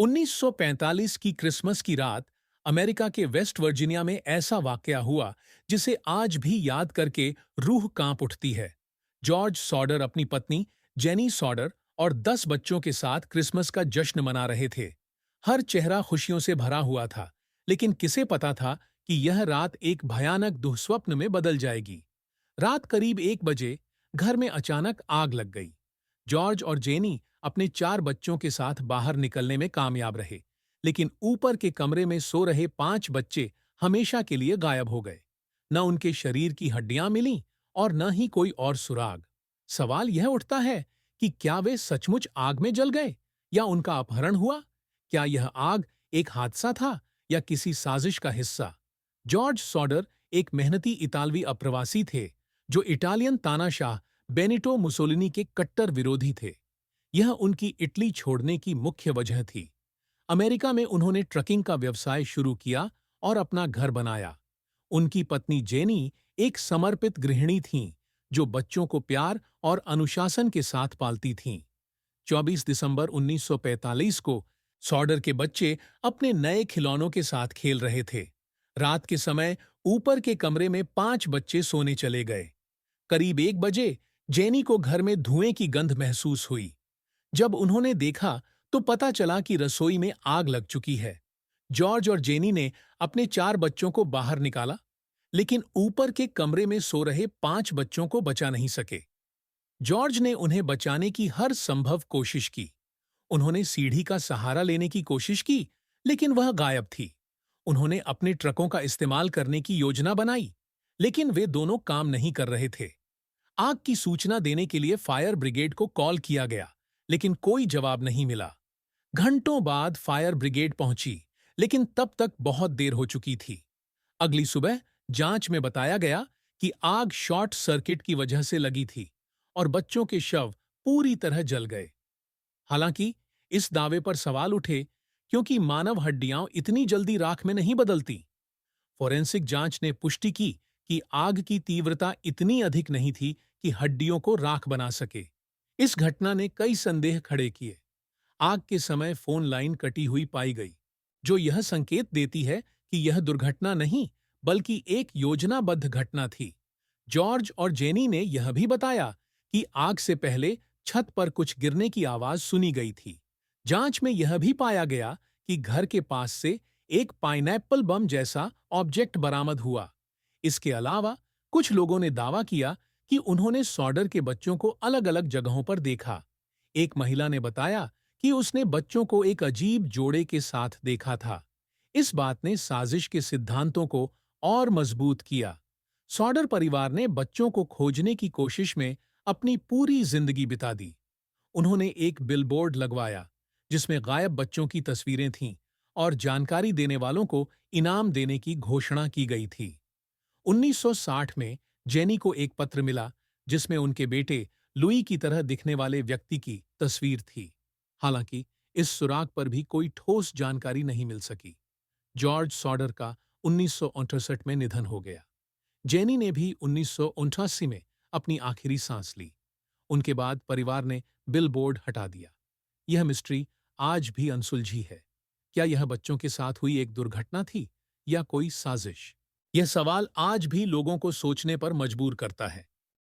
1945 की क्रिसमस की रात अमेरिका के वेस्ट वर्जीनिया में ऐसा वाकया हुआ जिसे आज भी याद करके रूह कांप उठती है। जॉर्ज सॉडर अपनी पत्नी जेनी सॉडर और 10 बच्चों के साथ क्रिसमस का जश्न मना रहे थे। हर चेहरा खुशियों से भरा हुआ था, लेकिन किसे पता था कि यह रात एक भयानक दुःस्वप्न में बदल जाएगी। रात करीब 1 बजे घर में अचानक आग लग गई। जॉर्ज और जेनी अपने 4 बच्चों के साथ बाहर निकलने में कामयाब रहे, लेकिन ऊपर के कमरे में सो रहे 5 बच्चे हमेशा के लिए गायब हो गए। न उनके शरीर की हड्डियां मिलीं और न ही कोई और सुराग। सवाल यह उठता है कि क्या वे सचमुच आग में जल गए या उनका अपहरण हुआ? क्या यह आग एक हादसा था या किसी साजिश का हिस्सा? जॉर्ज सॉडर एक मेहनती इतालवी अप्रवासी थे जो इटालियन तानाशाह बेनिटो मुसोलिनी के कट्टर विरोधी थे। यह उनकी इटली छोड़ने की मुख्य वजह थी। अमेरिका में उन्होंने ट्रकिंग का व्यवसाय शुरू किया और अपना घर बनाया। उनकी पत्नी जेनी एक समर्पित गृहिणी थीं, जो बच्चों को प्यार और अनुशासन के साथ पालती थीं। 24 दिसंबर 1945 को सॉडर के बच्चे अपने नए खिलौनों के साथ खेल रहे थे। रात के समय ऊपर के कमरे में 5 बच्चे सोने चले गए। करीब 1 बजे जेनी को घर में धुएं की गंध महसूस हुई। जब उन्होंने देखा तो पता चला कि रसोई में आग लग चुकी है। जॉर्ज और जेनी ने अपने 4 बच्चों को बाहर निकाला, लेकिन ऊपर के कमरे में सो रहे 5 बच्चों को बचा नहीं सके। जॉर्ज ने उन्हें बचाने की हर संभव कोशिश की। उन्होंने सीढ़ी का सहारा लेने की कोशिश की, लेकिन वह गायब थी। उन्होंने अपने ट्रकों का इस्तेमाल करने की योजना बनाई, लेकिन वे दोनों काम नहीं कर रहे थे। आग की सूचना देने के लिए फायर ब्रिगेड को कॉल किया गया, लेकिन कोई जवाब नहीं मिला। घंटों बाद फायर ब्रिगेड पहुंची, लेकिन तब तक बहुत देर हो चुकी थी। अगली सुबह जांच में बताया गया कि आग शॉर्ट सर्किट की वजह से लगी थी और बच्चों के शव पूरी तरह जल गए। हालांकि इस दावे पर सवाल उठे, क्योंकि मानव हड्डियां इतनी जल्दी राख में नहीं बदलती। फोरेंसिक जांच ने पुष्टि की कि आग की तीव्रता इतनी अधिक नहीं थी कि हड्डियों को राख बना सके। इस घटना ने कई संदेह खड़े किए। आग के समय फोन लाइन कटी हुई पाई गई, जो यह संकेत देती है कि यह दुर्घटना नहीं बल्कि एक योजनाबद्ध घटना थी। जॉर्ज और जेनी ने यह भी बताया कि आग से पहले छत पर कुछ गिरने की आवाज सुनी गई थी। जांच में यह भी पाया गया कि घर के पास से एक पाइनएप्पल बम जैसा ऑब्जेक्ट बरामद हुआ। इसके अलावा कुछ लोगों ने दावा किया कि उन्होंने सॉडर के बच्चों को अलग-अलग जगहों पर देखा। एक महिला ने बताया कि उसने बच्चों को एक अजीब जोड़े के साथ देखा था। इस बात ने साजिश के सिद्धांतों को और मजबूत किया। सॉडर परिवार ने बच्चों को खोजने की कोशिश में अपनी पूरी जिंदगी बिता दी। उन्होंने एक बिलबोर्ड लगवाया, जिसमें गायब बच्चों की तस्वीरें थीं और जानकारी देने वालों को इनाम देने की घोषणा की गई थी। 1960 में जेनी को एक पत्र मिला, जिसमें उनके बेटे लुई की तरह दिखने वाले व्यक्ति की तस्वीर थी। हालांकि इस सुराग पर भी कोई ठोस जानकारी नहीं मिल सकी। जॉर्ज सॉडर का 1968 में निधन हो गया। जेनी ने भी 1989 में अपनी आखिरी सांस ली। उनके बाद परिवार ने बिलबोर्ड हटा दिया। यह मिस्ट्री आज भी अनसुलझी है। क्या यह बच्चों के साथ हुई एक दुर्घटना थी या कोई साजिश? यह सवाल आज भी लोगों को सोचने पर मजबूर करता है।